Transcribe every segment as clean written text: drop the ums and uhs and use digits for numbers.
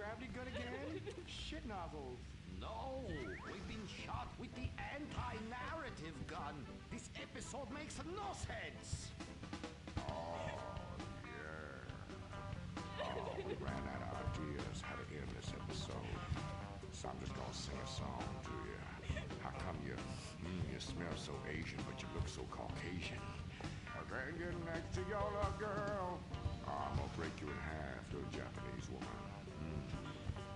anti-gravity gun again? Shit nozzles. No, we've been shot with the anti-narrative gun. This episode makes no sense. Oh, yeah. Oh, we ran out of ideas how to end this episode. So I'm just gonna sing a song to you. How come you smell so Asian, but you look so Caucasian? I can't get next to your little girl. Oh, I'm gonna break you in half to a Japanese woman.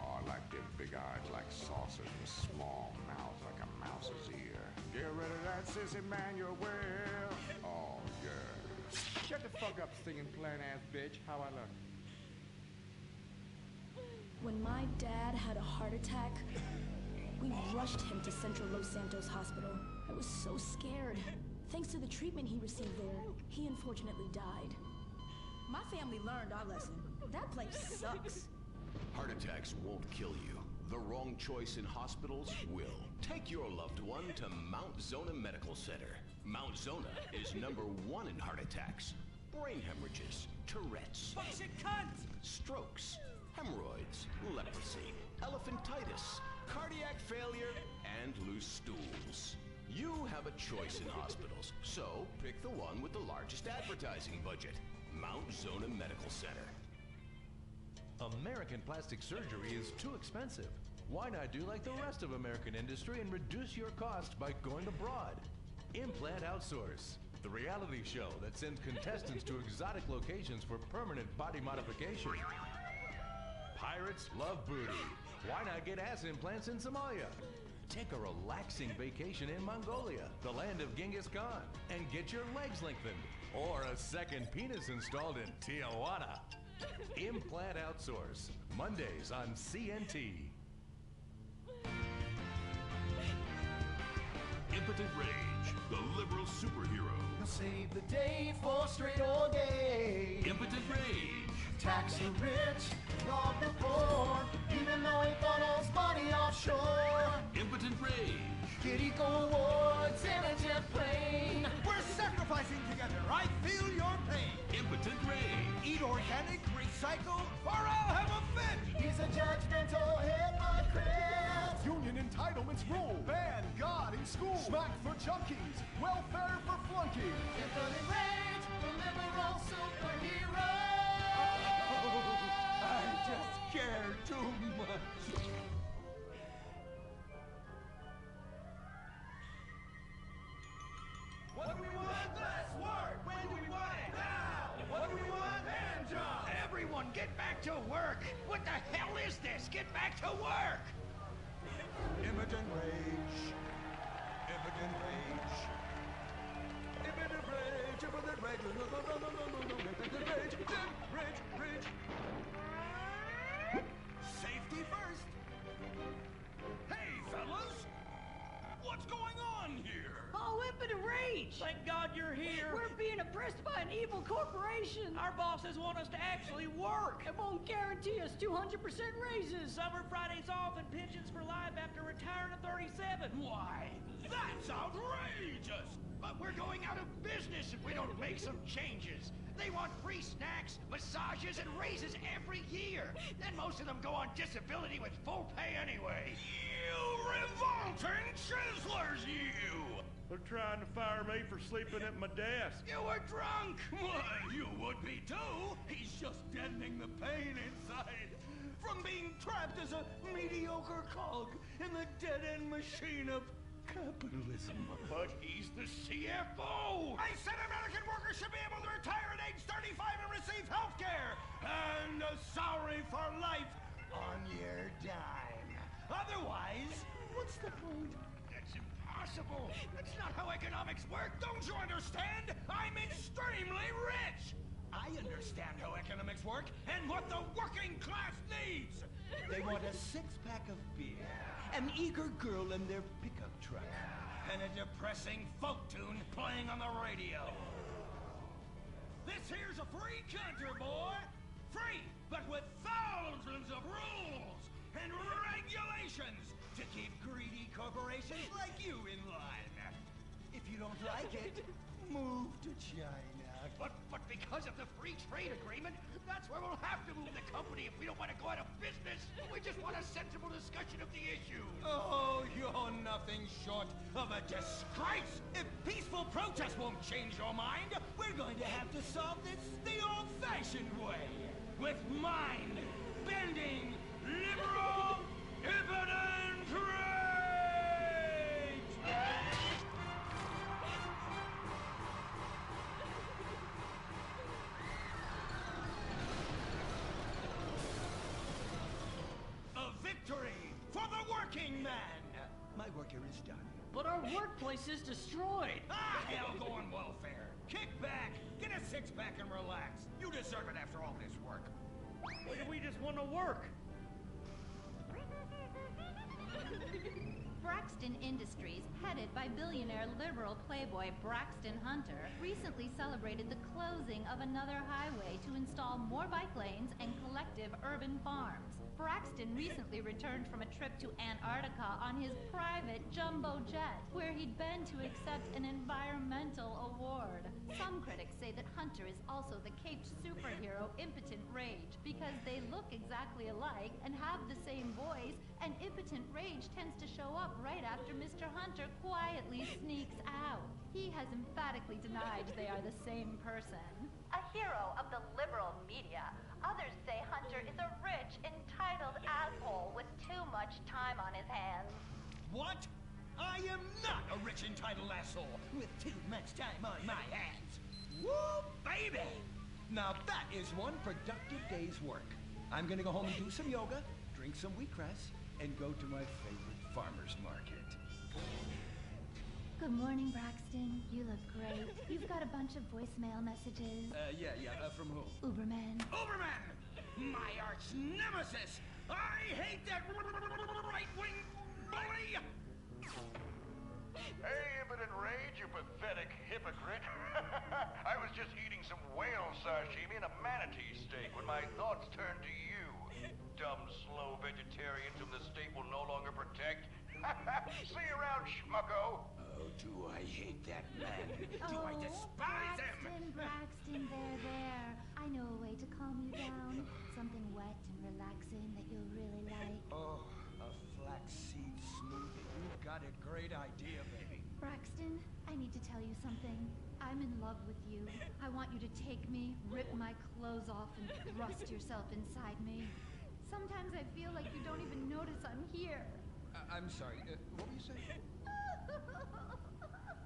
Oh, I like them big eyes like saucers and a small mouth like a mouse's ear. Get rid of that sissy Manuel. Oh, yeah. Shut the fuck up, singing plant ass bitch. How I look? When my dad had a heart attack, we rushed him to Central Los Santos Hospital. I was so scared. Thanks to the treatment he received there, he unfortunately died. My family learned our lesson. That place sucks. Heart attacks won't kill you. The wrong choice in hospitals will. Take your loved one to Mount Zona Medical Center. Mount Zona is #1 in heart attacks, brain hemorrhages, Tourette's, Bullshit cunt! strokes, hemorrhoids, leprosy, elephantitis, cardiac failure, and loose stools. You have a choice in hospitals, so pick the one with the largest advertising budget. Mount Zona Medical Center. American plastic surgery is too expensive. Why not do like the rest of American industry and reduce your cost by going abroad? Implant Outsource, the reality show that sends contestants to exotic locations for permanent body modification. Pirates love booty. Why not get ass implants in Somalia? Take a relaxing vacation in Mongolia, the land of Genghis Khan, and get your legs lengthened. Or a second penis installed in Tijuana. Implant Outsource, Mondays on CNT. Impotent Rage, the liberal superhero. He'll save the day for straight or gay. Impotent Rage. Tax the rich, rob the poor, even though he funnels money offshore. Impotent Rage. Kitty go awards in a jet plane. We're sacrificing together. I feel your pain. Impotent Rage. Eat organic, recycle, or I'll have a fit. He's a judgmental hypocrite. Union entitlements rule. Ban God in school. Smack for junkies. Welfare for flunkies. Impotent Rage, the liberal superhero. I just care too much. What do we want? Less work. When do we want it? Now. What do we want? Hand jobs. Everyone, get back to work. What the hell is this? Get back to work. Impotent Rage. Impotent Rage. Impotent Rage. Impotent Rage. Impotent Rage. Rage. Rage. Safety first. Hey, fellas. What's going on here? Oh, impotent rage! Thank God you're here. We're being oppressed by an evil corporation. Our bosses want us to actually work. It won't guarantee us 200% raises. Summer Fridays off and pensions for life after retiring at 37. Why? That's outrageous! But we're going out of business if we don't make some changes. They want free snacks, massages, and raises every year. Then most of them go on disability with full pay anyway. You revolting chiselers, you! They're trying to fire me for sleeping at my desk. You were drunk! Why, you would be too. He's just deadening the pain inside from being trapped as a mediocre cog in the dead-end machine of capitalism. But he's the CFO! I said American workers should be able to retire at age 35 and receive health care and a salary for life on your dime. Otherwise, what's the point? That's impossible! That's not how economics work! Don't you understand? I'm extremely rich! I understand how economics work and what the working class needs! They want a six-pack of beer, an eager girl in their pickup truck, and a depressing folk tune playing on the radio. This here's a free country, boy! Free, but with thousands of rules and regulations to keep greedy corporations like you in line. If you don't like it, move to China. But because of the free trade agreement, That's where we'll have to move the company if we don't want to go out of business. We just want a sensible discussion of the issue. Oh, you're nothing short of a disgrace! If peaceful protest won't change your mind, we're going to have to solve this the old-fashioned way. With mind-bending, liberal, impotent rage! A victory for the working man! My work here is done. But our workplace is destroyed. Ah, hell, go on welfare. Kick back, get a six-pack and relax. You deserve it after all this work. We just want to work. Braxton Industries, headed by billionaire liberal playboy Braxton Hunter, recently celebrated the closing of another highway to install more bike lanes and collective urban farms. Braxton recently returned from a trip to Antarctica on his private jumbo jet, where he'd been to accept an environmental award. Some critics say that Hunter is also the caped superhero Impotent Rage, because they look exactly alike and have the same voice, and Impotent Rage tends to show up right after Mr. Hunter quietly sneaks out. He has emphatically denied they are the same person. A hero of the liberal media. Others say Hunter is a rich, entitled asshole with too much time on his hands. What? I am not a rich, entitled asshole with too much time on my hands. Woo, baby! Now that is one productive day's work. I'm gonna go home and do some yoga, drink some wheatgrass, and go to my favorite farmer's market. Good morning, Braxton. You look great. You've got a bunch of voicemail messages. From who? Uberman. Uberman! My arch nemesis! I hate that right-wing bully! Hey, Impotent Rage, you pathetic hypocrite. I was just eating some whale sashimi and a manatee steak when my thoughts turned to you. Dumb, slow vegetarians whom the state will no longer protect. See you around, schmucko. Oh, do I hate that man? Do I despise him? Braxton, there. I know a way to calm you down. Something wet and relaxing that you'll really like. Oh, a flaxseed smoothie. You've got a great idea, baby. Braxton, I need to tell you something. I'm in love with you. I want you to take me, rip my clothes off, and thrust yourself inside me. Sometimes I feel like you don't even notice I'm here. I'm sorry, what were you saying?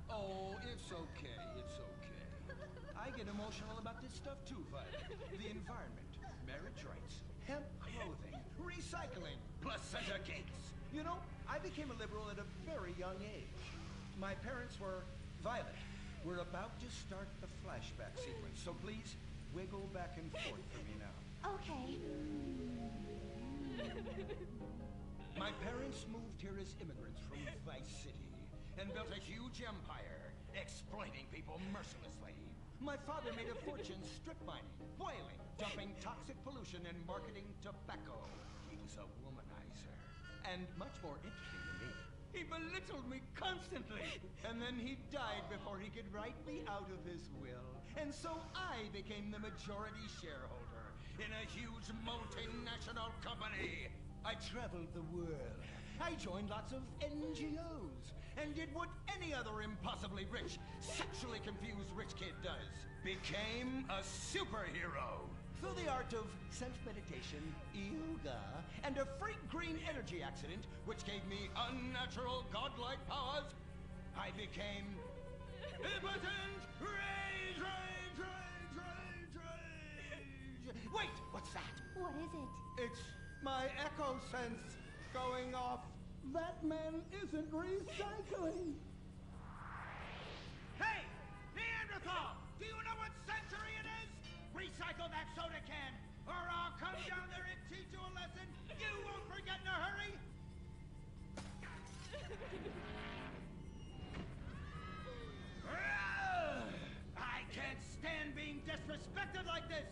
Oh, it's okay, it's okay. I get emotional about this stuff too, Violet. The environment, marriage rights, hemp clothing, recycling, placenta cakes. You know, I became a liberal at a very young age. My parents were Violet. We're about to start the flashback sequence, so please wiggle back and forth for me now. Okay. My parents moved here as immigrants from Vice City and built a huge empire, exploiting people mercilessly. My father made a fortune strip mining, boiling, dumping toxic pollution, and marketing tobacco. He was a womanizer, and much more interesting than me. He belittled me constantly, and then he died before he could write me out of his will. And so I became the majority shareholder in a huge multinational company. I traveled the world. I joined lots of NGOs and did what any other impossibly rich, sexually confused rich kid does. Became a superhero. Through the art of self-meditation, yoga, and a freak green energy accident, which gave me unnatural godlike powers, I became Impotent Rage, Rage, Rage, Rage, Rage! Wait, what's that? What is it? It's my echo sense going off. That man isn't recycling. Hey, Neanderthal! Do you know what century it is? Recycle that soda can, or I'll come down there and teach you a lesson you won't forget in a hurry! I can't stand being disrespected like this!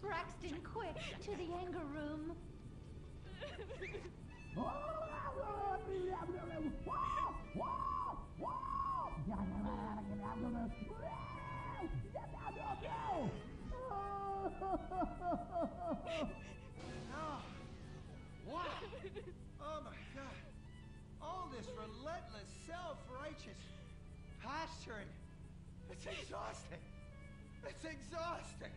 Braxton, quick, to the anger room. Oh, wow. Oh my God. All this relentless, self-righteous posturing. It's exhausting. It's exhausting.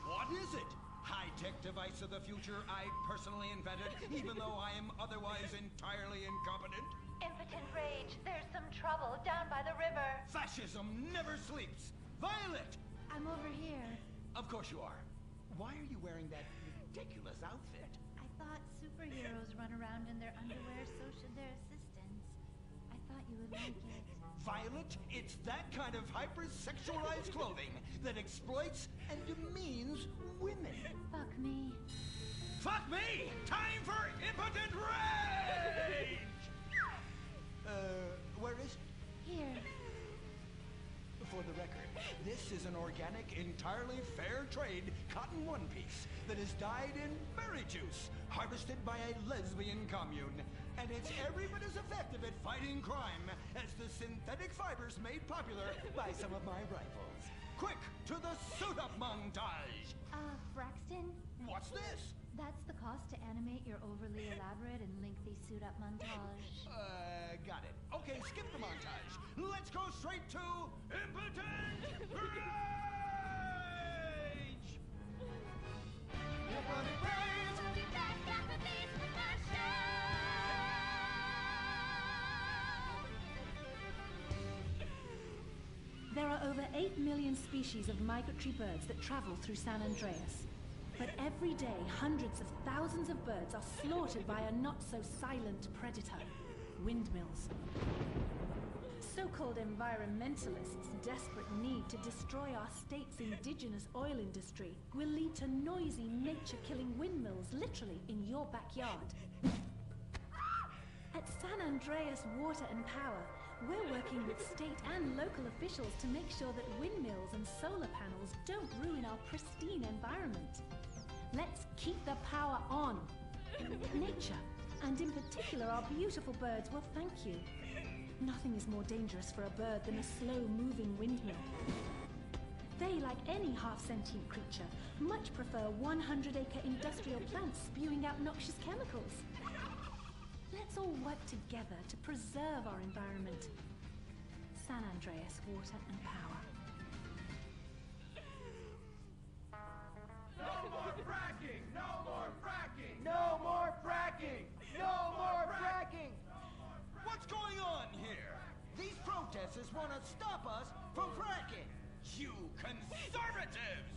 What is it? High-tech device of the future I personally invented, even though I am otherwise entirely incompetent? Impotent rage, there's some trouble down by the river. Fascism never sleeps. Violet! I'm over here. Of course you are. Why are you wearing that ridiculous outfit? I thought superheroes run around in their underwear, so should their assistants. I thought you would like it. Violet, it's that kind of hypersexualized clothing that exploits and demeans women. Fuck me. Fuck me! Time for impotent rage! Where is it? Here. For the record, this is an organic, entirely fair trade cotton one piece that is dyed in berry juice, harvested by a lesbian commune. And it's every bit as effective at fighting crime as the synthetic fibers made popular by some of my rivals. Quick, to the suit-up montage! Braxton? What's this? That's the cost to animate your overly elaborate and lengthy suit-up montage. Got it. Okay, skip the montage. Let's go straight to impotent rage! Impotent rage! We'll be back after this commercial. There are over 8 million species of migratory birds that travel through San Andreas. But every day, hundreds of thousands of birds are slaughtered by a not-so-silent predator, windmills. So-called environmentalists' desperate need to destroy our state's indigenous oil industry will lead to noisy, nature-killing windmills literally in your backyard. At San Andreas Water and Power, we're working with state and local officials to make sure that windmills and solar panels don't ruin our pristine environment. Let's keep the power on. Nature, and in particular our beautiful birds, will thank you. Nothing is more dangerous for a bird than a slow-moving windmill. They, like any half-sentient creature, much prefer 100-acre industrial plants spewing out noxious chemicals. Let's all work together to preserve our environment. San Andreas Water and Power. No more fracking! No more fracking! No more fracking! No more fracking! What's going on here? These protesters want to stop us from fracking. You conservatives!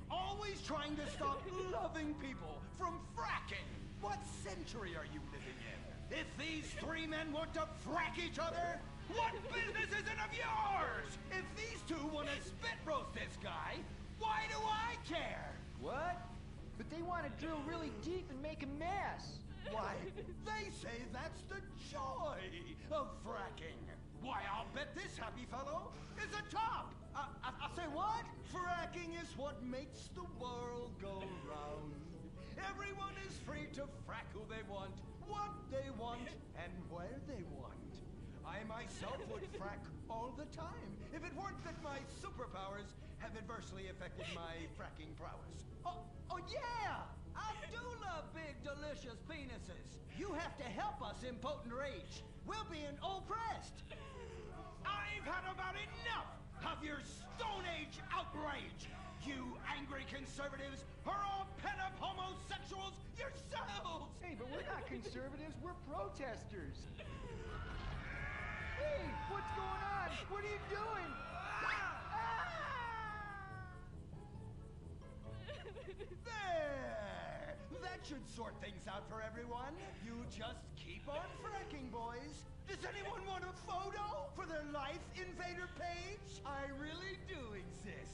Always trying to stop loving people from fracking. What century are you living in? If these three men want to frack each other, what business is it of yours? If these two want to spit roast this guy, why do I care? What? But they want to drill really deep and make a mess. Why, they say that's the joy of fracking. Why, I'll bet this happy fellow is a top. I say what? Fracking is what makes the world go round. Everyone is free to frack who they want, what they want, and where they want. I myself would frack all the time if it weren't that my superpowers have adversely affected my fracking prowess. Oh yeah! I do love big, delicious penises. You have to help us, impotent rage. We're being oppressed. I've had about enough of your Stone Age outrage. You angry conservatives are all pent-up homosexuals yourselves! Hey, but we're not conservatives, we're protesters. Hey, what's going on? What are you doing? There! That should sort things out for everyone. You just keep on fracking, boys. Does anyone want a photo for their Life Invader page? I really do exist.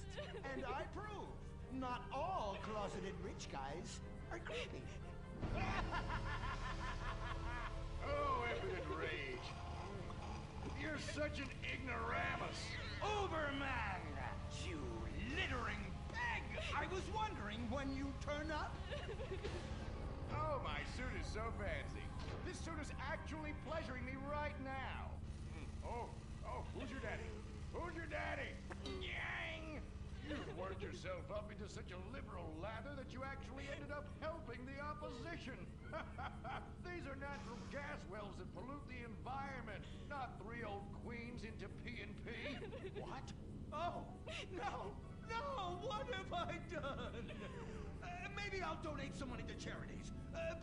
And I prove not all closeted rich guys are creepy. Oh, impotent rage. You're such an ignoramus. Uberman! You littering pig! I was wondering when you turn up. Oh, my suit is so fancy. This suit is actually pleasuring me right now. Oh, who's your daddy? Who's your daddy? Yang! You're worse worked yourself up into such a liberal lather that you actually ended up helping the opposition. These are natural gas wells that pollute the environment, not three old queens into P&P. What? Oh, no, no, what have I done? Maybe I'll donate some money to charities.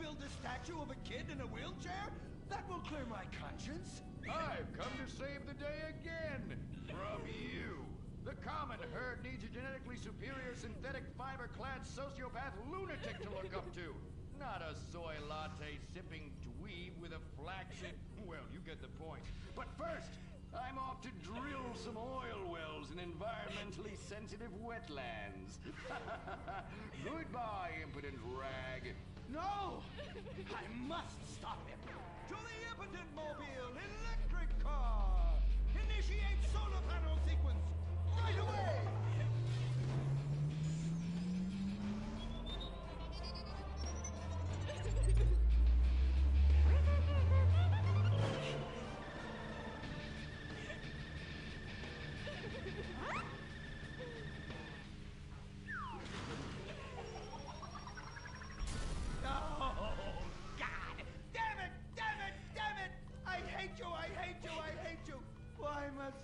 Build a statue of a kid in a wheelchair? That will clear my conscience. I've come to save the day again. From you. The common herd needs a genetically superior synthetic fiber-clad sociopath lunatic to look up to. Not a soy latte sipping dweeb with a flaccid... Well, you get the point. But first, I'm off to drill some oil wells in environmentally sensitive wetlands. Goodbye, impotent rag. No! I must stop him! To the impotent mobile electric car! Initiate solar panel sequence right away!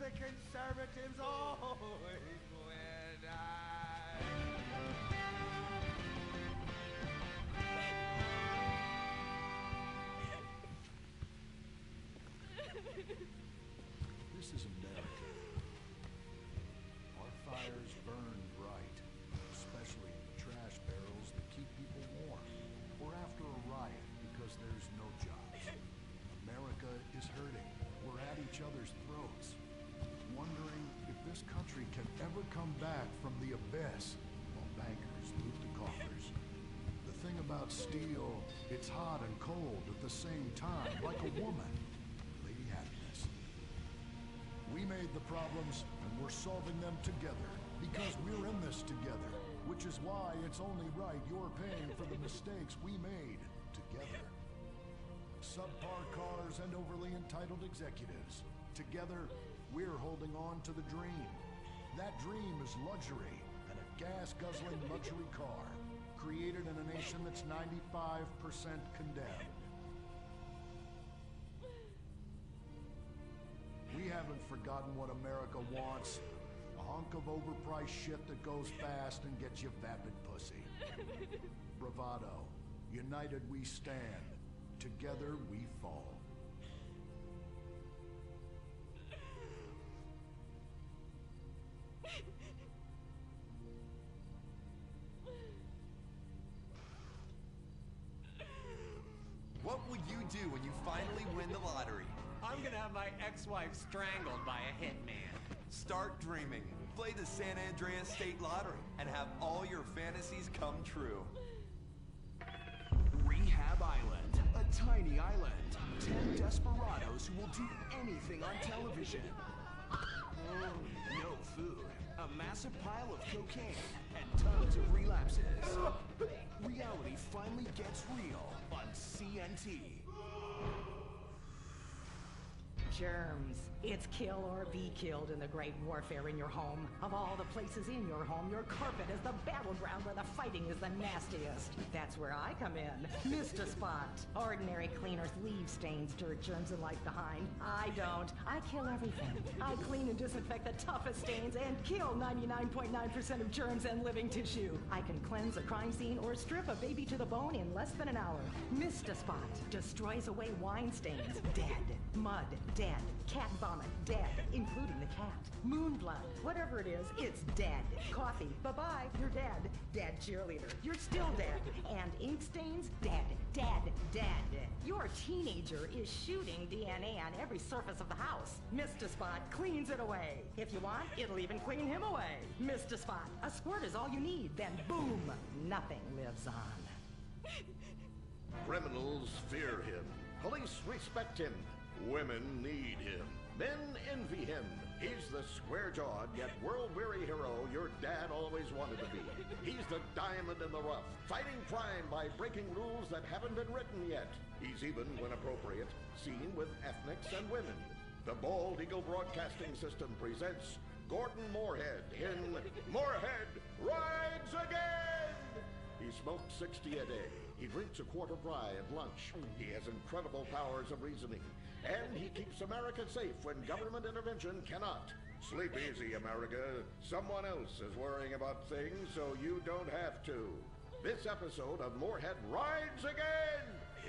The conservatives always win. This is America. Our fires burn bright, especially the trash barrels that keep people warm. We're after a riot because there's no jobs. America is hurting. We're at each other's throats. Wondering if this country can ever come back from the abyss while bankers loot the coffers. The thing about steel, it's hot and cold at the same time, like a woman. Lady Happiness. We made the problems, and we're solving them together, because we're in this together, which is why it's only right you're paying for the mistakes we made together. Subpar cars and overly entitled executives. Together, we're holding on to the dream. That dream is luxury and a gas-guzzling luxury car, created in a nation that's 95% condemned. We haven't forgotten what America wants. A hunk of overpriced shit that goes fast and gets you vapid pussy. Bravado. United we stand. Together we fall. What will you do when you finally win the lottery? I'm gonna have my ex-wife strangled by a hitman. Start dreaming. Play the San Andreas State Lottery and have all your fantasies come true. Rehab Island, a tiny island. 10 desperados who will do anything on television. No food, a massive pile of cocaine, and tons of relapses. Reality finally gets real on CNT. Germs. It's kill or be killed in the great warfare in your home. Of all the places in your home, your carpet is the battleground where the fighting is the nastiest. That's where I come in. Mr. Spot. Ordinary cleaners leave stains, dirt, germs, and life behind. I don't. I kill everything. I clean and disinfect the toughest stains and kill 99.9% of germs and living tissue. I can cleanse a crime scene or strip a baby to the bone in less than an hour. Mr. Spot destroys away wine stains. Dead. Mud. Dead. Cat vomit, dead, including the cat. Moon blood, whatever it is, it's dead. Coffee, bye-bye, you're dead. Dead cheerleader, you're still dead. And ink stains, dead, dead, dead. Your teenager is shooting DNA on every surface of the house. Mr. Spot cleans it away. If you want, it'll even clean him away. Mr. Spot, a squirt is all you need, then boom, nothing lives on. Criminals fear him. Police respect him. Women need him. Men envy him. He's the square-jawed yet world-weary hero your dad always wanted to be. He's the diamond in the rough, fighting crime by breaking rules that haven't been written yet. He's even, when appropriate, seen with ethnics and women. The Bald Eagle Broadcasting System presents Gordon Moorhead in Moorhead Rides Again! He smokes 60 a day. He drinks a quart of rye at lunch. He has incredible powers of reasoning. And he keeps America safe when government intervention cannot. Sleep easy, America. Someone else is worrying about things so you don't have to. This episode of Moorhead Rides Again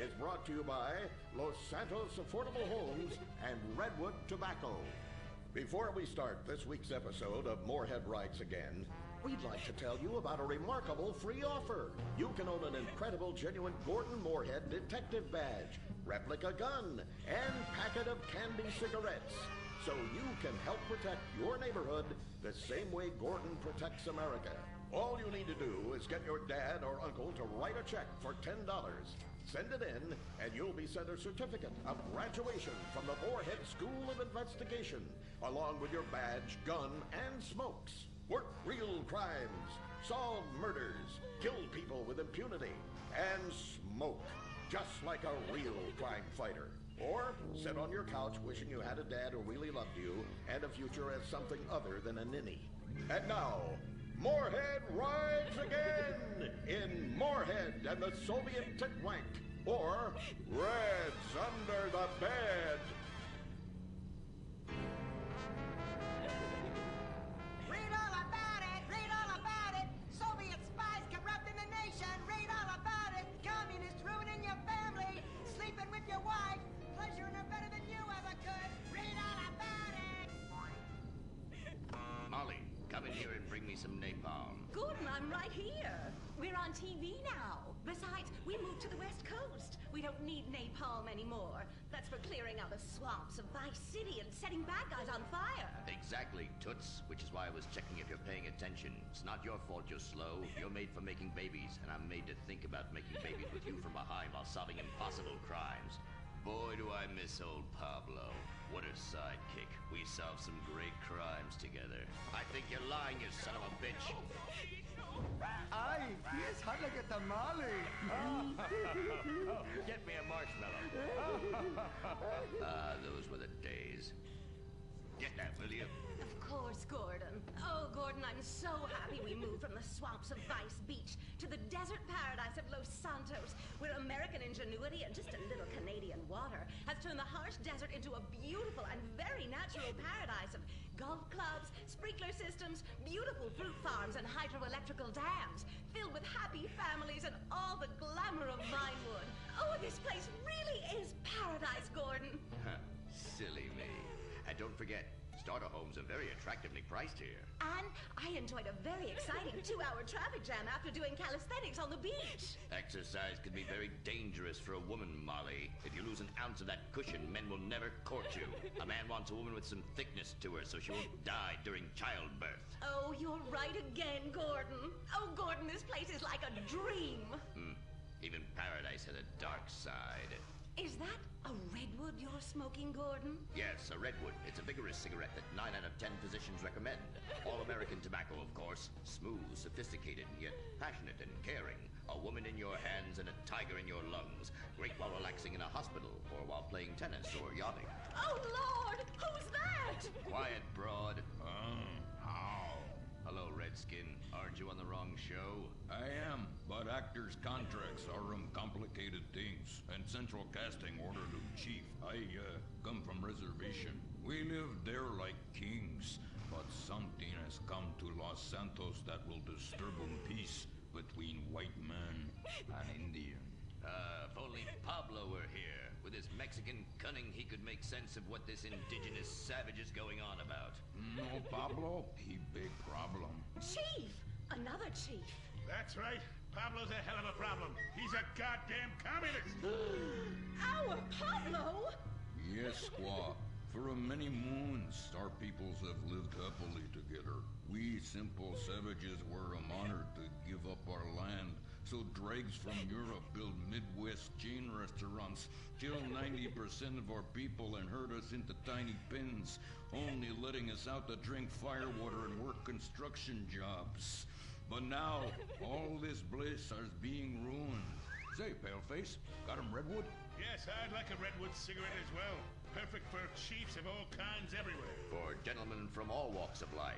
is brought to you by Los Santos Affordable Homes and Redwood Tobacco. Before we start this week's episode of Moorhead Rides Again, we'd like to tell you about a remarkable free offer. You can own an incredible, genuine Gordon Moorhead detective badge, replica gun, and packet of candy cigarettes, so you can help protect your neighborhood the same way Gordon protects America. All you need to do is get your dad or uncle to write a check for $10. Send it in, and you'll be sent a certificate of graduation from the Moorhead School of Investigation, along with your badge, gun, and smokes. Work real crimes, solve murders, kill people with impunity, and smoke, just like a real crime fighter. Or sit on your couch wishing you had a dad who really loved you and a future as something other than a ninny. And now, Moorhead Rides Again in Moorhead and the Soviet Titwank, or Reds Under the Bed. Read all about it! Read all about it! Soviet spies corrupting the nation! Read all about it! Communists ruining your family! Sleeping with your wife! Pleasuring her better than you ever could! Read all about it! Molly, come in here and bring me some napalm. Gordon, I'm right here. We're on TV now. Besides, we moved to the West Coast. We don't need napalm anymore. That's for clearing out the swamps of Vice City and setting bad guys on fire. Exactly, Toots, which is why I was checking if you're paying attention. It's not your fault you're slow. You're made for making babies, and I'm made to think about making babies with you from behind while solving impossible crimes. Boy, do I miss old Pablo. What a sidekick. We solved some great crimes together. I think you're lying, you son of a bitch. Ay, yes, hot like a tamale. Get me a marshmallow. Those were the days. Get that, will you? Of course, Gordon. Oh, Gordon, I'm so happy we moved from the swamps of Vice Beach to the desert paradise of Los Santos, where American ingenuity and just a little Canadian water has turned the harsh desert into a beautiful and very natural paradise of golf clubs, sprinkler systems, beautiful fruit farms, and hydroelectrical dams, filled with happy families and all the glamour of Vinewood. Oh, this place really is paradise, Gordon. Silly me. And don't forget, starter homes are very attractively priced here. And I enjoyed a very exciting 2-hour traffic jam after doing calisthenics on the beach. Exercise can be very dangerous for a woman, Molly. If you lose an ounce of that cushion, men will never court you. A man wants a woman with some thickness to her so she won't die during childbirth. Oh, you're right again, Gordon. Oh, Gordon, this place is like a dream. Even paradise has a dark side. Is that a redwood you're smoking, Gordon? Yes, a redwood. It's a vigorous cigarette that 9 out of 10 physicians recommend. All American tobacco, of course. Smooth, sophisticated, yet passionate and caring. A woman in your hands and a tiger in your lungs. Great while relaxing in a hospital or while playing tennis or yachting. Oh, Lord! Who's that? Quiet, broad. How? Hello, Redskin. Aren't you on the wrong show? I am, but actors' contracts are complicated things, and Central Casting ordered them chief. I come from reservation. We live there like kings, but something has come to Los Santos that will disturb peace between white man and Indian. If only Pablo were here. With his Mexican cunning, he could make sense of what this indigenous savage is going on about. No, Pablo, he big problem. Chief! Another chief. That's right. Pablo's a hell of a problem. He's a goddamn communist. Our Pablo? Yes, squaw. For many moons, our peoples have lived happily together. We simple savages were honored to give up our land, so dregs from Europe build Midwest chain restaurants, kill 90% of our people and herd us into tiny pens, only letting us out to drink firewater and work construction jobs. But now, all this bliss is being ruined. Say, Paleface, got him redwood? Yes, I'd like a redwood cigarette as well. Perfect for chiefs of all kinds everywhere. For gentlemen from all walks of life.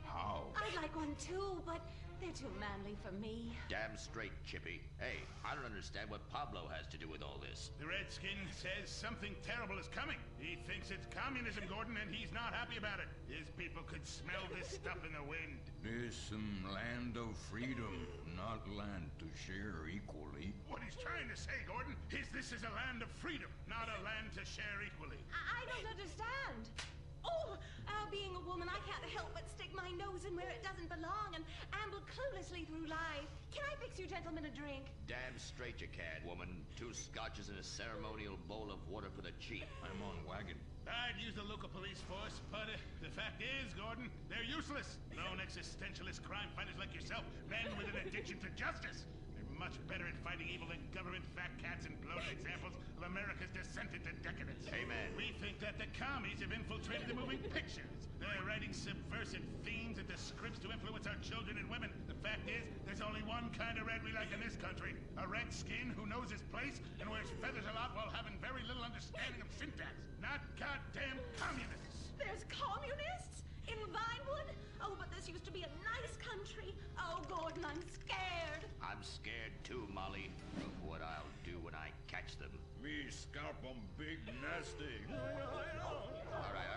How? I'd like one too, but they're too manly for me. Damn straight, Chippy. Hey, I don't understand what Pablo has to do with all this. The Redskin says something terrible is coming. He thinks it's communism, Gordon, and he's not happy about it. His people could smell this stuff in the wind. This some land of freedom, not land to share equally. What he's trying to say, Gordon, is this is a land of freedom, not a land to share equally. I don't understand. Oh, being a woman, I can't help but stick my nose in where it doesn't belong and amble cluelessly through life. Can I fix you gentlemen a drink? Damn straight you can, woman. 2 scotches and a ceremonial bowl of water for the chief. I'm on wagon. I'd use the local police force, but the fact is, Gordon, they're useless. Lone existentialist crime fighters like yourself, men with an addiction to justice. They're much better at fighting evil than government fat cats and bloated examples of America's descent into decadence. Amen. We think that the commies have infiltrated the moving pictures. They're writing subversive themes into scripts to influence our children and women. The fact is, there's only one kind of red we like in this country. A redskin who knows his place and wears feathers a lot while having very little understanding of syntax. Not goddamn communists. There's communists? In Vinewood? Oh, but this used to be a nice country. Oh, Gordon, I'm scared. I'm scared too, Molly, of what I'll do when I catch them. Me scalp 'em big nasty. All right.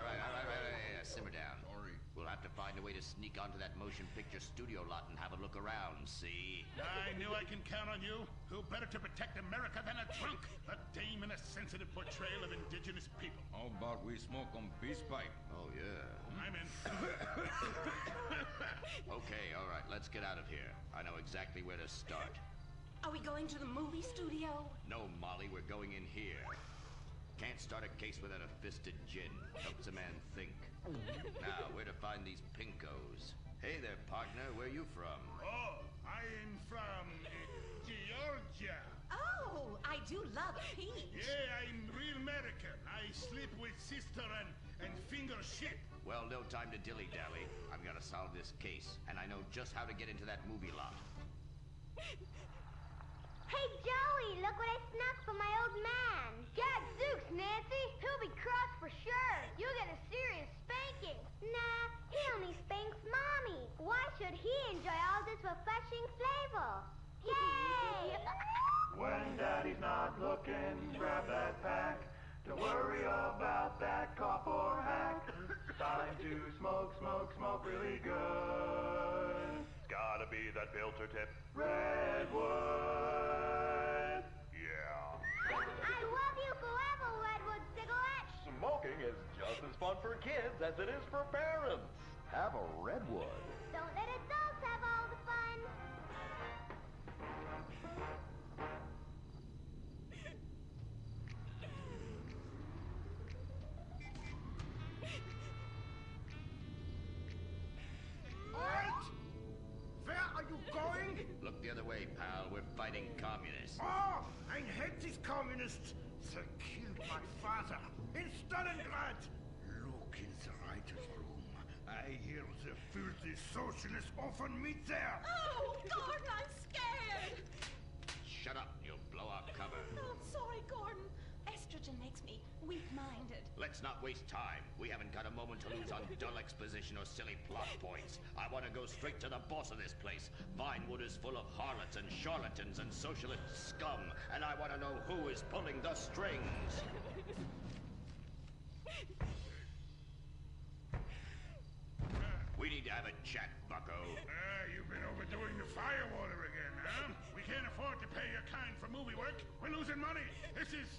Simmer down. Sorry. We'll have to find a way to sneak onto that motion picture studio lot and have a look around, see? I knew I can count on you. Who better to protect America than a drunk? A dame in a sensitive portrayal of indigenous people. How about we smoke 'em peace pipe? Oh, yeah. I'm in. Okay, all right, let's get out of here. I know exactly where to start. Are we going to the movie studio? No, Molly, we're going in here. Can't start a case without a fisted gin. Helps a man think. Now, where to find these pinkos? Hey there, partner, where you from? Oh, I'm from Georgia. Oh, I do love a peach. Yeah, I'm real American. I sleep with sister and finger shit. Well, no time to dilly-dally. I've got to solve this case, and I know just how to get into that movie lot. Hey, Joey, look what I snuck from my old man. Gadzooks, Nancy. He'll be cross for sure. You'll get a serious spanking. Nah, he only spanks Mommy. Why should he enjoy all this refreshing flavor? Yay! When Daddy's not looking, grab that pack. Don't worry about that cough or hack. Time to smoke, smoke, smoke really good. Gotta be that filter tip. Redwood. Yeah. I love you forever, Redwood cigarette. Smoking is just as fun for kids as it is for parents. Have a Redwood. Don't let adults have all the fun. Halt! Where are you going? Look the other way, pal. We're fighting communists. Oh, I hate these communists. They killed my father in Stalingrad. Look in the writer's room. I hear the filthy socialists often meet there. Oh, Gordon, I'm scared. Shut up. You'll blow our cover. Oh, I'm sorry, Gordon. Estrogen makes me weak-minded. Let's not waste time. We haven't got a moment to lose on dull exposition or silly plot points. I want to go straight to the boss of this place. Vinewood is full of harlots and charlatans and socialist scum, and I want to know who is pulling the strings. We need to have a chat, bucko. You've been overdoing the firewater again, huh? We can't afford to pay your kind for movie work. We're losing money. This is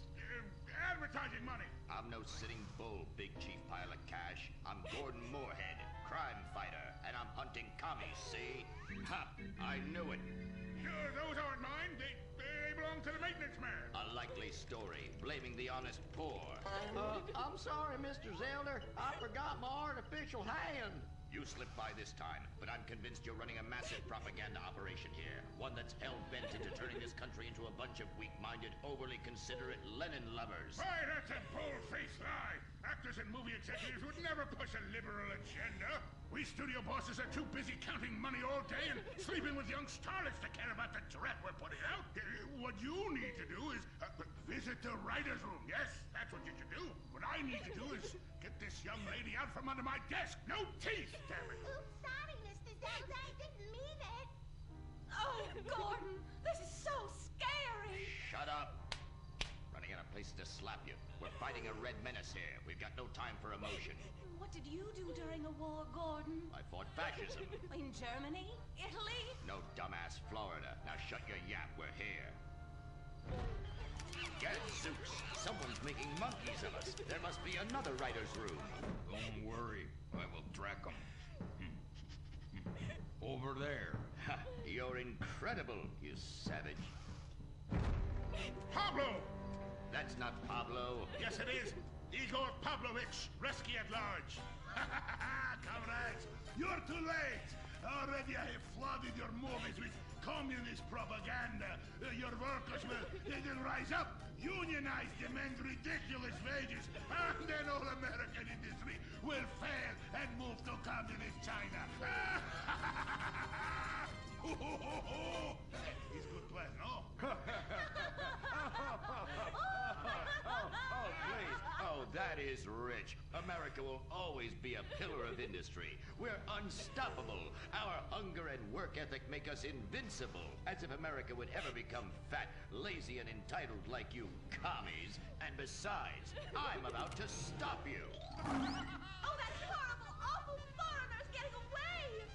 advertising money. I'm no sitting bull, big chief pile of cash. I'm Gordon Moorhead, crime fighter, and I'm hunting commies, see? Ha! I knew it. Those aren't mine. They belong to the maintenance man. A likely story, blaming the honest poor. I'm sorry, Mr. Zelder. I forgot my artificial hand. You slipped by this time, but I'm convinced you're running a massive propaganda operation here. One that's hell-bent into turning this country into a bunch of weak-minded, overly considerate Lenin lovers. Why, that's a bold-faced lie. Actors and movie executives would never push a liberal agenda. We studio bosses are too busy counting money all day and sleeping with young starlets to care about the threat we're putting out. What you need to do is visit the writer's room. Yes, that's what you should do. What I need to do is get this young lady out from under my desk. No teeth, damn it. Oops, sorry, Mr. Zelda. I didn't mean it. Oh, Gordon, this is so scary. Shut up. Running out of places to slap you. We're fighting a red menace here. We've got no time for emotion. What did you do during a war, Gordon? I fought fascism. In Germany? Italy? No, dumbass, Florida. Now shut your yap. We're here. Gadzooks! Someone's making monkeys of us. There must be another writer's room. Don't worry. I will track them. Over there. Ha! You're incredible, you savage. Pablo! That's not Pablo. Yes, it is. Igor Pavlovich, rescue at large. Comrades, you're too late. Already I have flooded your movies with communist propaganda. Your workers will rise up, unionize, demand ridiculous wages, and then all American industry will fail and move to communist China. It's a good plan, no? Oh, please. Oh, that is rich. America will always be a pillar of industry. We're unstoppable. Our hunger and work ethic make us invincible. As if America would ever become fat, lazy, and entitled like you commies. And besides, I'm about to stop you. Oh, that's horrible, awful foreigners getting away!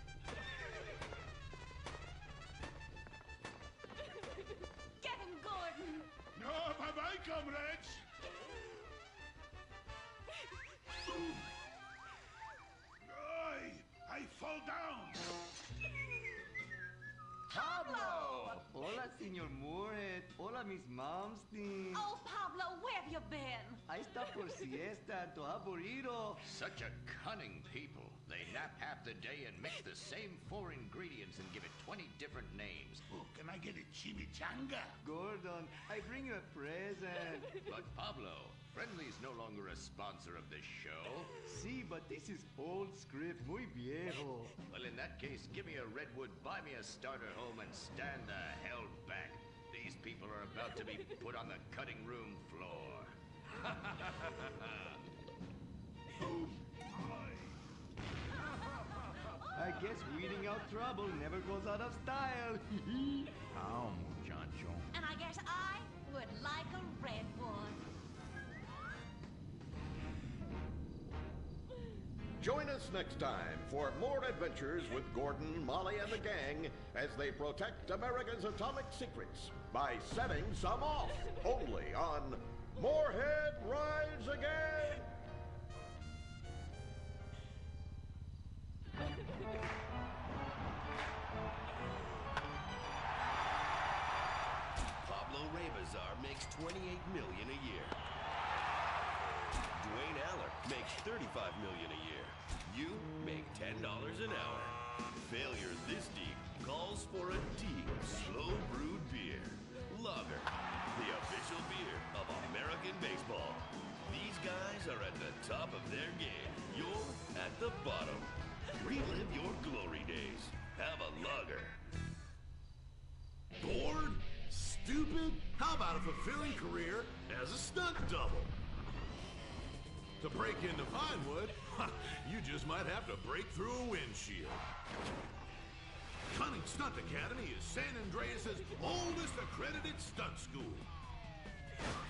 Get him, Gordon! No, bye-bye, comrades. I fall down. Pablo! Hola, Senor Moret. Hola, Miss Momstein. Oh, Pablo, where have you been? Ahí está por siesta, todo aburrido. Such a cunning people. They nap half the day and mix the same 4 ingredients and give it 20 different names. Oh, can I get a chimichanga? Gordon, I bring you a present. But Pablo, Friendly's no longer a sponsor of this show. Sí, but this is old script, muy viejo. Well, in that case, give me a redwood, buy me a starter home, and stand the hell back. These people are about to be put on the cutting room floor. I guess weeding out trouble never goes out of style. How, muchacho? And I guess I would like a redwood. Join us next time for more adventures with Gordon, Molly, and the gang as they protect America's atomic secrets by setting some off. Only on Moorhead Rides Again! Pablo Rebazar makes $28 million a year. Dwayne Aller makes $35 million a year. You make $10 an hour. Failure this deep calls for a deep, slow brewed beer. Lager, the official beer of American baseball. These guys are at the top of their game. You're at the bottom. Relive your glory days. Have a lager. Bored? Stupid? How about a fulfilling career as a stunt double? To break into Vinewood, you just might have to break through a windshield. Cunning Stunt Academy is San Andreas' oldest accredited stunt school.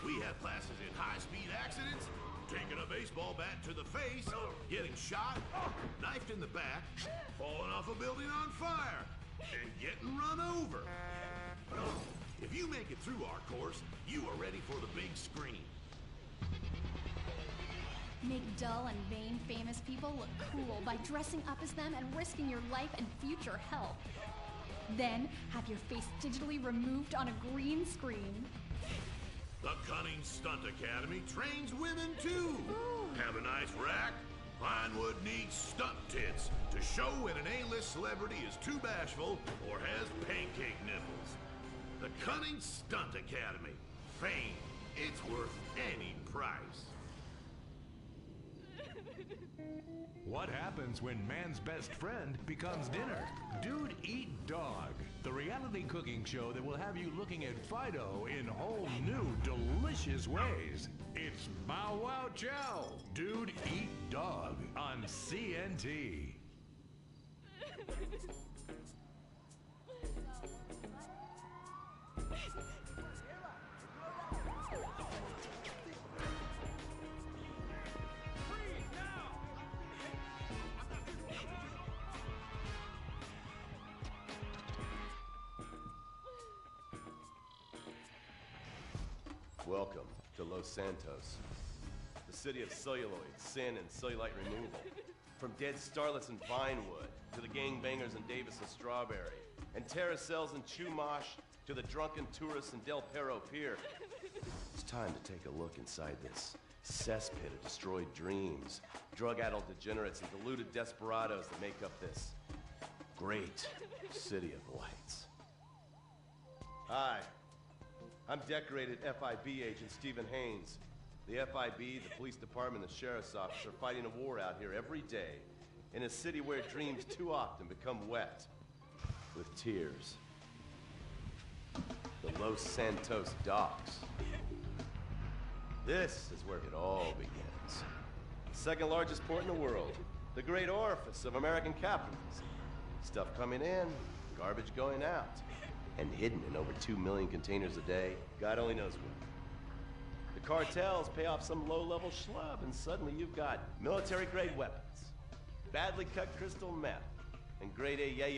We have classes in high-speed accidents, taking a baseball bat to the face, getting shot, knifed in the back, falling off a building on fire, and getting run over. If you make it through our course, you are ready for the big screen. Make dull and vain famous people look cool by dressing up as them and risking your life and future health. Then have your face digitally removed on a green screen. The Cunning Stunt Academy trains women too. Have a nice rack, Vinewood needs stunt tits to show when an A-list celebrity is too bashful or has pancake nipples. The Cunning Stunt Academy. Fame. It's worth any price. What happens when man's best friend becomes dinner? Dude Eat Dog, the reality cooking show that will have you looking at Fido in whole new, delicious ways. It's Bow Wow Chow, Dude Eat Dog on CNT. Welcome to Los Santos, the city of celluloid, sin, and cellulite removal. From dead starlets in Vinewood, to the gangbangers in Davis and Strawberry, and terracels in Chumash, to the drunken tourists in Del Perro Pier. It's time to take a look inside this cesspit of destroyed dreams, drug-addled degenerates, and deluded desperados that make up this great city of lights. Hi. I'm decorated FIB agent Stephen Haynes. The FIB, the police department, and the sheriff's office are fighting a war out here every day in a city where dreams too often become wet with tears. The Los Santos docks. This is where it all begins. Second largest port in the world. The great orifice of American capitalism. Stuff coming in, garbage going out. And hidden in over 2 million containers a day, God only knows where. The cartels pay off some low-level schlub, and suddenly you've got military-grade weapons, badly cut crystal meth, and grade A yayo